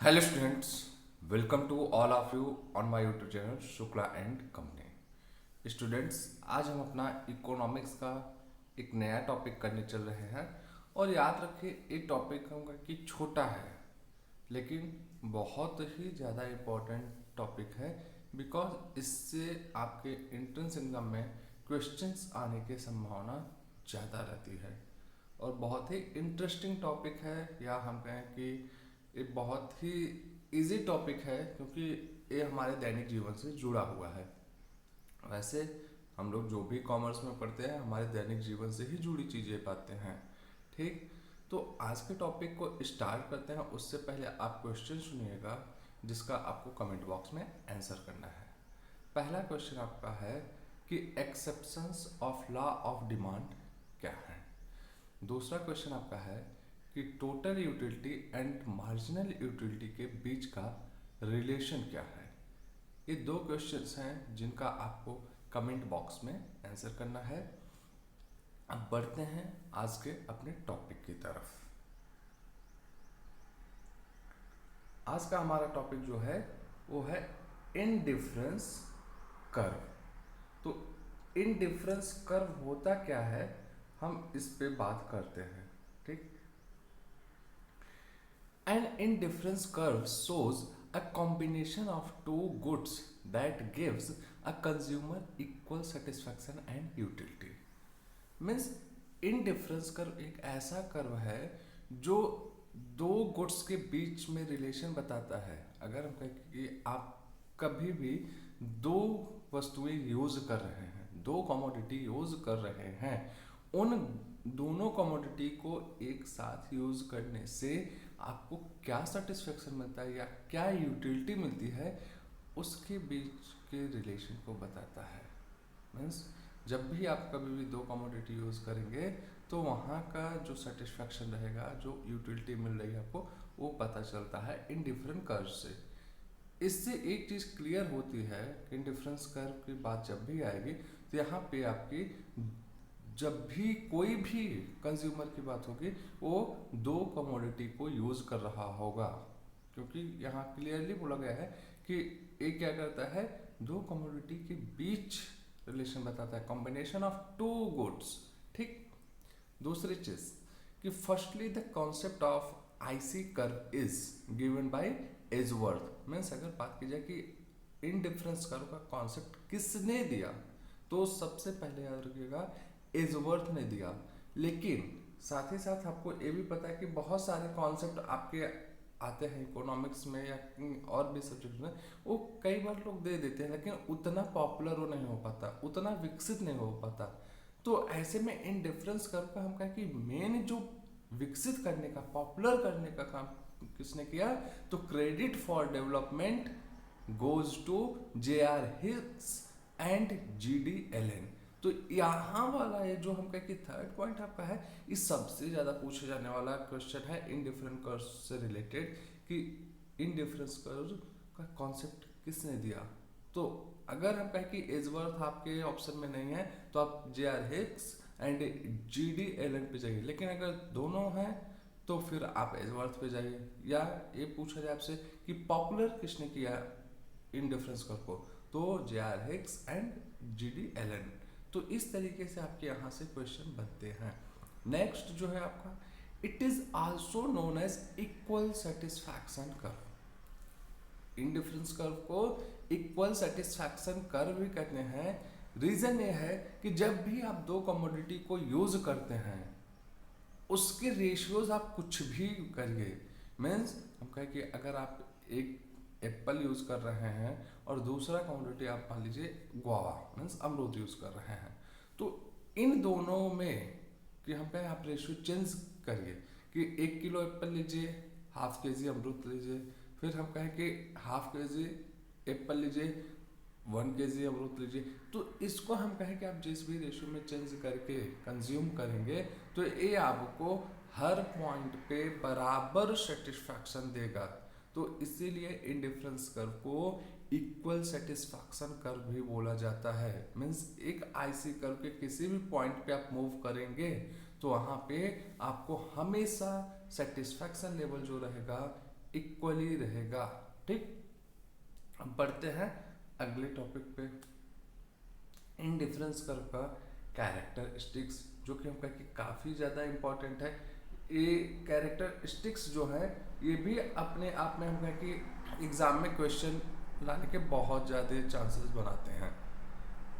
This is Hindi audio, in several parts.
Hello students, welcome to all of you on my YouTube channel Shukla and company. Students, आज हम अपना इकोनॉमिक्स का एक नया टॉपिक करने चल रहे हैं। और याद रखिए, एक टॉपिक होगा कि छोटा है लेकिन बहुत ही ज़्यादा इम्पोर्टेंट टॉपिक है, बिकॉज इससे आपके एंट्रेंस एग्जाम में क्वेश्चंस आने की संभावना ज़्यादा रहती है। और बहुत ही इंटरेस्टिंग टॉपिक है, या हम कहें कि ये बहुत ही इजी टॉपिक है, क्योंकि ये हमारे दैनिक जीवन से जुड़ा हुआ है। वैसे हम लोग जो भी कॉमर्स में पढ़ते हैं, हमारे दैनिक जीवन से ही जुड़ी चीज़ें पाते हैं। ठीक, तो आज के टॉपिक को स्टार्ट करते हैं। उससे पहले आप क्वेश्चन सुनिएगा, जिसका आपको कमेंट बॉक्स में आंसर करना है। पहला क्वेश्चन आपका है कि exceptions of law of demand क्या है। दूसरा क्वेश्चन आपका है कि total utility and marginal utility के बीच का रिलेशन क्या है। ये दो क्वेश्चंस हैं जिनका आपको कमेंट बॉक्स में आंसर करना है। अब बढ़ते हैं आज के अपने टॉपिक की तरफ। आज का हमारा टॉपिक जो है वो है इनडिफरेंस कर्व। तो इनडिफरेंस कर्व होता क्या है, हम इस पे बात करते हैं। ठीक, an indifference curve shows a combination of two goods that gives a consumer equal satisfaction and utility. Means indifference curve एक ऐसा कर्व है जो दो गुड्स के बीच में रिलेशन बताता है। अगर हम कहें कि आप कभी भी दो वस्तुएं यूज कर रहे हैं, दो कमोडिटी यूज कर रहे हैं, उन दोनों कमोडिटी को एक साथ यूज करने से आपको क्या सेटिस्फेक्शन मिलता है या क्या यूटिलिटी मिलती है, उसके बीच के रिलेशन को बताता है। मीन्स जब भी आप कभी भी दो कमोडिटी यूज करेंगे तो वहाँ का जो सेटिस्फेक्शन रहेगा, जो यूटिलिटी मिल रही है आपको, वो पता चलता है इन डिफरेंट कर्व से। इससे एक चीज़ क्लियर होती है कि इंडिफरेंस कर्व की बात जब भी आएगी तो यहाँ पे आपकी जब भी कोई भी कंज्यूमर की बात होगी, वो दो कमोडिटी को यूज कर रहा होगा, क्योंकि यहाँ क्लियरली बोला गया है कि एक क्या करता है, दो कमोडिटी के बीच रिलेशन बताता है, कॉम्बिनेशन ऑफ टू गुड्स। ठीक, दूसरी चीज कि firstly the concept of IC curve is given by Edgeworth. Means अगर बात की जाए कि इनडिफरेंस कर्व का कॉन्सेप्ट किसने दिया, तो सबसे पहले याद रखिएगा एजवर्थ ने दिया। लेकिन साथ ही साथ आपको ये भी पता है कि बहुत सारे कॉन्सेप्ट आपके आते हैं इकोनॉमिक्स में या और भी सब्जेक्ट में, वो कई बार लोग दे देते हैं, लेकिन उतना पॉपुलर वो नहीं हो पाता, उतना विकसित नहीं हो पाता। तो ऐसे में इन डिफरेंस कर्व का हम कहें कि मेन जो विकसित करने का, पॉपुलर करने का काम किसने किया, तो credit for development goes to J R. Hicks and G D. Allen. तो यहाँ वाला है जो हम कहें कि थर्ड पॉइंट आपका है, इस सबसे ज़्यादा पूछे जाने वाला क्वेश्चन है इन डिफरेंट कर्व से रिलेटेड, कि इन डिफरेंस कर्व का कॉन्सेप्ट किसने दिया। तो अगर हम कहें कि एजवर्थ आपके ऑप्शन में नहीं है तो आप J R. Hicks and G D. Allen पे जाइए, लेकिन अगर दोनों हैं तो फिर आप एजवर्थ पे जाइए। या ये पूछा जाए आपसे कि पॉपुलर किसने किया इन डिफरेंस कर्व को, तो J R. Hicks and G D. Allen. तो इस तरीके से आपके यहाँ से क्वेश्चन बनते हैं। नेक्स्ट जो है आपका, it is also known as equal satisfaction curve. Indifference curve को इक्वल सेटिस्फैक्शन कर्व भी कहते हैं। रीजन ये है कि जब भी आप दो कमोडिटी को यूज करते हैं, उसके रेशियोज आप कुछ भी करिए। मीन्स हम कहें कि अगर आप एक एप्पल यूज कर रहे हैं और दूसरा कमोडिटी आप मान लीजिए गुआवा मीन्स अमरूद यूज कर रहे हैं, तो इन दोनों में कि हम कहें आप रेशियो चेंज करिए कि 1 किलो एप्पल लीजिए, हाफ के जी अमरूद लीजिए, फिर हम कहें कि हाफ के जी एप्पल लीजिए, 1 kg अमरूद लीजिए। तो इसको हम कहें कि आप जिस भी रेशियो में चेंज करके कंज्यूम करेंगे तो ये आपको हर पॉइंट पे बराबर सेटिस्फैक्शन देगा। तो इसीलिए इंडिफरेंस कर्व को इक्वल सेटिस्फैक्शन कर्व भी बोला जाता है। मीन्स एक आईसी कर्व के किसी भी पॉइंट पे आप मूव करेंगे तो वहाँ पे आपको हमेशा सेटिस्फैक्शन लेवल जो रहेगा इक्वली रहेगा। ठीक, अब बढ़ते हैं अगले टॉपिक पे। इन डिफरेंस कर्व का कैरेक्टरिस्टिक्स, जो कि हम कहें कि काफ़ी ज़्यादा इम्पॉर्टेंट है। ये कैरेक्टरिस्टिक्स जो है ये भी अपने आप में हम कहें कि एग्जाम में क्वेश्चन लाने के बहुत ज़्यादा चांसेस बनाते हैं।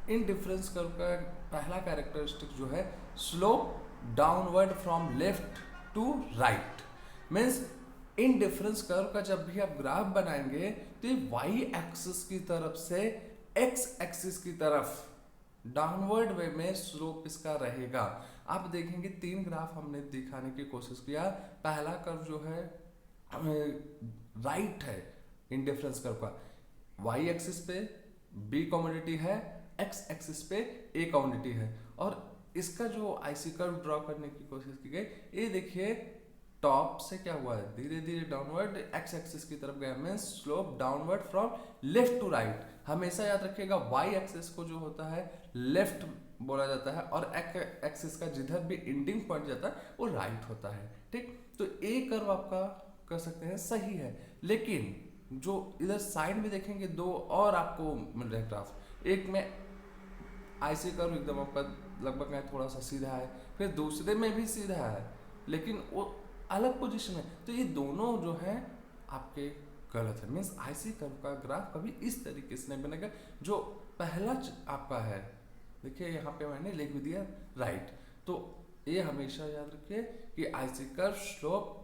इन डिफरेंस कर्व का पहला कैरेक्टरिस्टिक जो है slope downward from left to right. Means indifference curve का जब भी आप ग्राफ बनाएंगे तो ये वाई एक्सिस की तरफ से एक्स एक्सिस की तरफ डाउनवर्ड वे में स्लोप इसका रहेगा। आप देखेंगे 3 ग्राफ हमने दिखाने की कोशिश किया। पहला कर्व जो है राइट है इन डिफरेंस कर्व का, वाई एक्सिस पे बी कम्युनिटी है, एक्स एक्सिस पे ए कम्युनिटी है, और इसका जो आईसी कर्व ड्रॉ करने की कोशिश की गई, ये देखिए टॉप से क्या हुआ है, धीरे धीरे डाउनवर्ड एक्स एक्सिस की तरफ गया, means slope downward from left to right. हमेशा याद रखिएगा वाई एक्सिस को जो होता है लेफ्ट बोला जाता है, और एक्स एक्सिस का जिधर भी एंडिंग पॉइंट जाता है वो राइट होता है। ठीक, तो ए कर्व आपका कर सकते हैं सही है, लेकिन जो इधर साइड में देखेंगे 2 और आपको मिल रहे ग्राफ, एक में आईसी कर्व एकदम आपका लगभग थोड़ा सा सीधा है, फिर दूसरे में भी सीधा है लेकिन वो अलग पोजीशन है, तो ये दोनों जो है आपके गलत है। मीन्स आईसी कर्व का ग्राफ कभी इस तरीके से नहीं बनेगा। जो पहला आपका है, देखिए यहाँ पे मैंने लिख भी दिया राइट, तो ये हमेशा याद रखिए कि IC curve slope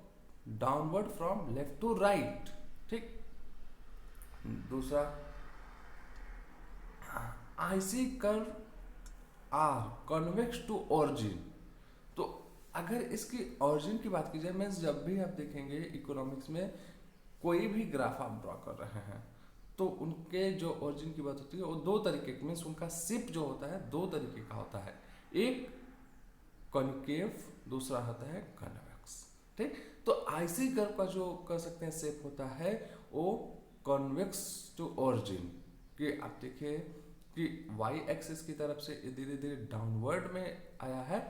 downward from left to right. ठीक, दूसरा IC curve are convex to origin. तो अगर इसकी ओरिजिन की बात की जाए, मीन्स जब भी आप देखेंगे इकोनॉमिक्स में कोई भी ग्राफ आप ड्रॉ कर रहे हैं तो उनके जो ओरिजिन की बात होती है वो 2 तरीके की, मीन्स उनका शिप जो होता है 2 तरीके का होता है, एक कॉन्केव, दूसरा होता है कन्वेक्स। ठीक, तो आईसी कर्व का जो कर सकते हैं शेप होता है वो कॉन्वेक्स टू ओरिजिन, कि आप देखिए कि वाई एक्सिस की तरफ से धीरे धीरे डाउनवर्ड में आया है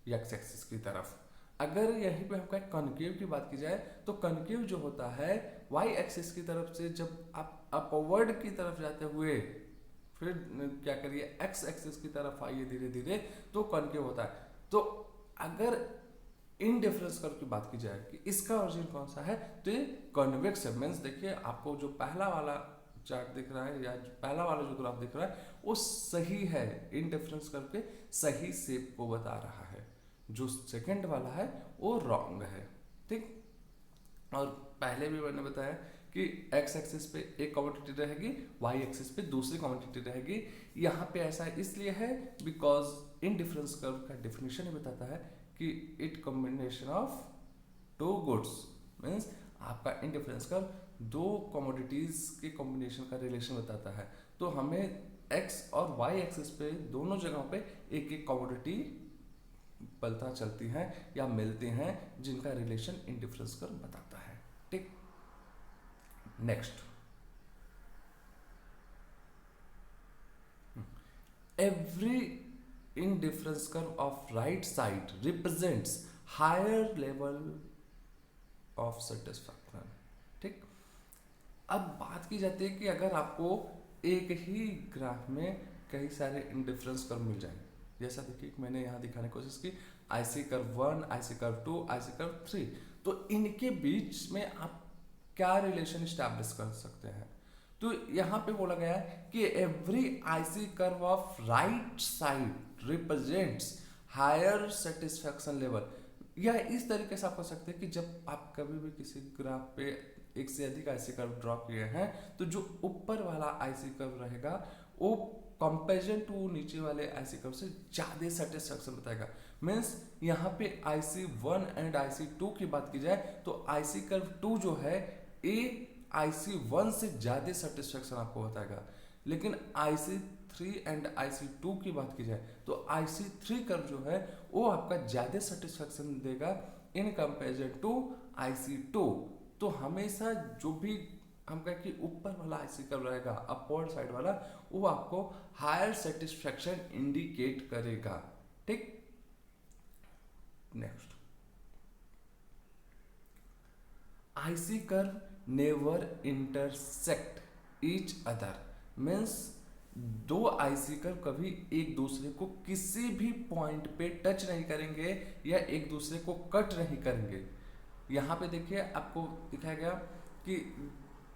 एक्स एक्सिस की तरफ। अगर यहीं पे हमका कॉन्केव की बात की जाए तो कॉन्केव जो होता है वाई एक्सिस की तरफ से जब आप अपवर्ड की तरफ जाते हुए फिर क्या करिए एक्स एक्सिस की तरफ आइए धीरे धीरे, तो कॉन्केव होता है। तो अगर इन डिफरेंस कर्व की बात की जाए कि इसका ओरिजिन कौन सा है, तो ये कॉन्वेक्स है। मीन्स देखिए आपको जो पहला वाला चार्ट दिख रहा है या पहला वाला जो ग्राफ दिख रहा है वो सही है, इन डिफरेंस कर्व के सही शेप को बता रहा है, जो सेकंड वाला है वो रॉन्ग है। ठीक, और पहले भी मैंने बताया कि एक्स एक्सिस पे एक कमोडिटी रहेगी, वाई एक्सिस पे दूसरी कमोडिटी रहेगी। यहाँ पे ऐसा इसलिए है बिकॉज इन डिफरेंस कर्व का डेफिनेशन ही बताता है कि it combination of 2 goods, means आपका इन डिफरेंस कर्व 2 कमोडिटीज के कॉम्बिनेशन का रिलेशन बताता है। तो हमें एक्स और वाई एक्सिस पे दोनों जगहों पे एक एक कमोडिटी पता चलती हैं या मिलती हैं जिनका रिलेशन इन डिफरेंस कर्व बताता है। ठीक, next, every indifference curve of right side represents higher level of satisfaction. ठीक, अब बात की जाती है कि अगर आपको एक ही ग्राफ में कई सारे इंडिफरेंस कर्व मिल जाए, जैसा देखिए मैंने यहाँ दिखाने की कोशिश की IC curve 1, IC curve 2, IC curve 3, तो इनके बीच में आप क्या रिलेशन स्टैब्लिश कर सकते हैं। तो यहाँ पे बोला गया है कि every IC curve of right side represents higher satisfaction level. या इस तरीके से आप कर सकते हैं कि जब आप कभी भी किसी ग्राफ पे एक से अधिक आईसी कर्व ड्रॉ किए हैं तो जो ऊपर वाला आईसी कर्व रहेगा वो कंपेरिजन टू नीचे वाले आईसी कर्व से ज्यादा सेटिस्फैक्शन बताएगा। मीन्स यहाँ पे IC1 एंड IC2 की बात की जाए तो आईसी कर्व 2 जो है ये IC1 से ज्यादा सेटिस्फैक्शन आपको बताएगा, लेकिन IC3 एंड IC2 की बात की जाए तो IC3 कर्व जो है वो आपका ज्यादा सेटिस्फैक्शन देगा इन कंपेरिजन टू IC2। तो हमेशा जो भी हम कहें कि ऊपर वाला आईसी कर्व रहेगा अपवर्ड साइड वाला, वो आपको हायर सेटिस्फैक्शन इंडिकेट करेगा। ठीक, next, IC curve never intersect each other, means दो आईसी कर्व कभी एक दूसरे को किसी भी पॉइंट पे टच नहीं करेंगे या एक दूसरे को कट नहीं करेंगे। यहाँ पे देखिए आपको दिखाया गया कि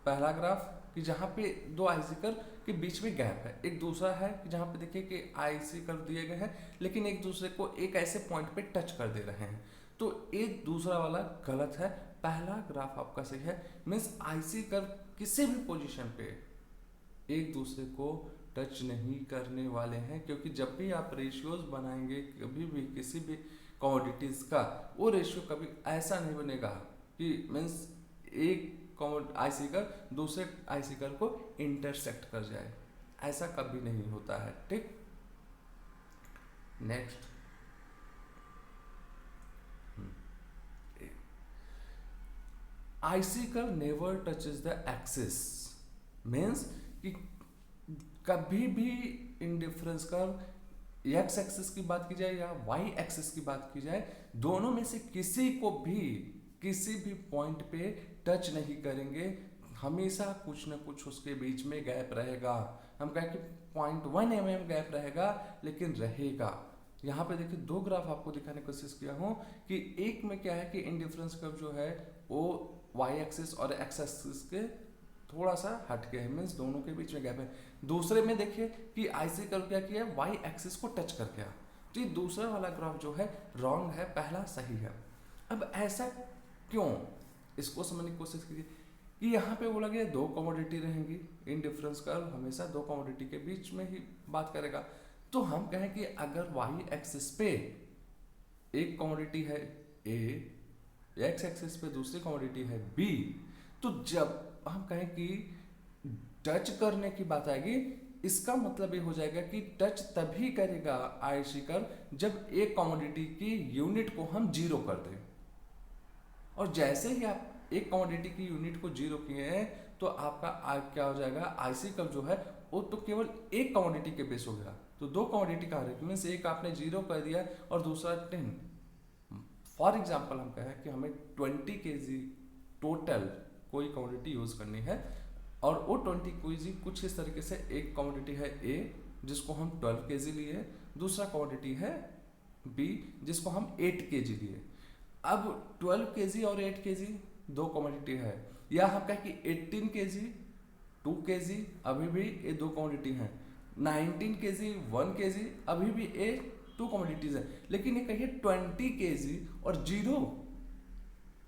पहला ग्राफ कि जहाँ पे दो आईसी कर्व के बीच में गैप है, एक दूसरा है कि जहाँ पे देखिए कि आईसी कर्व दिए गए हैं लेकिन एक दूसरे को एक ऐसे पॉइंट पे टच कर दे रहे हैं, तो एक दूसरा वाला गलत है, पहला ग्राफ आपका सही है। मीन्स आईसी कर्व किसी भी पोजीशन पे एक दूसरे को टच नहीं करने वाले हैं, क्योंकि जब भी आप रेशियोज बनाएंगे कभी भी किसी भी कमोडिटीज का, वो रेशियो कभी ऐसा नहीं बनेगा कि मीन्स एक आईसी कर्व दूसरे आईसी कर्व को इंटरसेक्ट कर जाए, ऐसा कभी नहीं होता है। ठीक, next, IC curve never touches the axis, means कि कभी भी इंडिफरेंस कर्व एक्स एक्सिस की बात की जाए या वाई एक्सिस की बात की जाए, दोनों में से किसी को भी किसी भी पॉइंट पे टच नहीं करेंगे, हमेशा कुछ ना कुछ उसके बीच में गैप रहेगा। हम कहें कि 0.1 mm गैप रहेगा, लेकिन रहेगा। यहाँ पे देखिए दो ग्राफ आपको दिखाने की कोशिश किया हूँ कि एक में क्या है कि इंडिफरेंस कर्व जो है वो वाई एक्सिस और एक्स एक्सिस के थोड़ा सा हट के है, मीन्स दोनों के बीच में गैप है। दूसरे में देखिए कि आईसी कर्व क्या किया, वाई एक्सिस को टच कर गया, तो ये दूसरा वाला ग्राफ जो है रॉन्ग है, पहला सही है। अब ऐसा क्यों, इसको समझने की कोशिश कीजिए कि यहाँ पे बोला गया दो कमोडिटी रहेंगी, इंडिफरेंस कर्व हमेशा दो कमोडिटी के बीच में ही बात करेगा। तो हम कहें कि अगर वाई एक्सिस पे एक कमोडिटी है ए, एक्स एक्सिस पे दूसरी कमोडिटी है बी, तो जब हम कहें कि टच करने की बात आएगी, इसका मतलब ये हो जाएगा कि टच तभी करेगा आईसी कर्व जब एक कमोडिटी की यूनिट को हम जीरो कर दें, और जैसे ही आप एक कमोडिटी की यूनिट को जीरो किए हैं तो आपका क्या हो जाएगा, आईसी कर्व जो है वो तो केवल एक कमोडिटी के बेस हो गया, तो दो कमोडिटी का मीन एक आपने जीरो कर दिया और दूसरा 10। फॉर एग्जाम्पल हम कहें कि हमें 20 kg टोटल कोई कमोडिटी यूज करनी है, और वो 20 kg कुछ इस तरीके से, एक कमोडिटी है ए जिसको हम 12 kg लिए, दूसरा कमोडिटी है बी जिसको हम 8 kg लिए। अब 12 kg और 8 kg दो कमोडिटी है, या हम कहें कि 18 kg 2 kg अभी भी ये दो कमोडिटी हैं, 19 kg 1 kg अभी भी ये 2 कमोडिटीज है, लेकिन ये कहिए 20 kg और जीरो,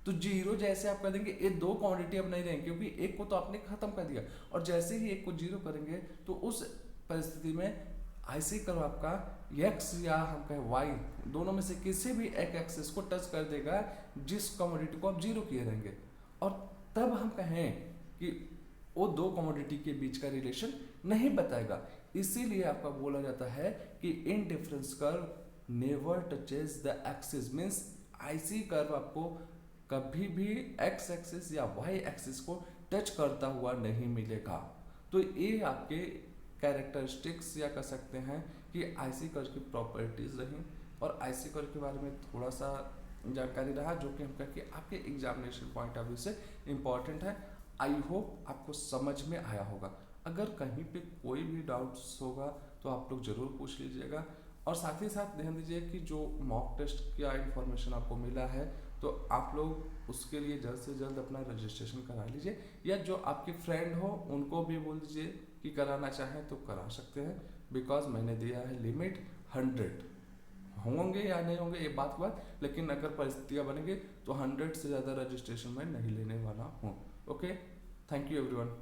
तो जीरो जैसे आप कह देंगे ये दो कमोडिटी अब नहीं रहेंगे, क्योंकि एक को तो आपने खत्म कर दिया, और जैसे ही एक को जीरो करेंगे तो उस परिस्थिति में आईसी कर्व आपका एक्स या हम कहें वाई दोनों में से किसी भी एक एक्सिस को टच कर देगा जिस कमोडिटी को आप जीरो किए रहेंगे, और तब हम कहें कि वो दो कमोडिटी के बीच का रिलेशन नहीं बताएगा। इसीलिए आपका बोला जाता है कि indifference curve never touches the axis, means IC curve आपको कभी भी एक्स एक्सिस या वाई एक्सिस को टच करता हुआ नहीं मिलेगा। तो ये आपके कैरेक्टरिस्टिक्स या कह सकते हैं कि आईसी कर्व की प्रॉपर्टीज रही, और आईसी कर्व के बारे में थोड़ा सा जानकारी रहा जो कि हम कहें कि आपके एग्जामिनेशन पॉइंट ऑफ व्यू से इम्पॉर्टेंट है। आई होप आपको समझ में आया होगा। अगर कहीं पे कोई भी डाउट्स होगा तो आप लोग ज़रूर पूछ लीजिएगा, और साथ ही साथ ध्यान दीजिए कि जो मॉक टेस्ट का इन्फॉर्मेशन आपको मिला है तो आप लोग उसके लिए जल्द से जल्द अपना रजिस्ट्रेशन करा लीजिए, या जो आपके फ्रेंड हो उनको भी बोल दीजिए कि कराना चाहें तो करा सकते हैं, बिकॉज मैंने दिया है लिमिट 100। होंगे या नहीं होंगे ये बात की बात, लेकिन अगर परिस्थितियाँ बनेंगी तो 100 से ज़्यादा रजिस्ट्रेशन मैं नहीं लेने वाला हूँ। Okay, thank you everyone.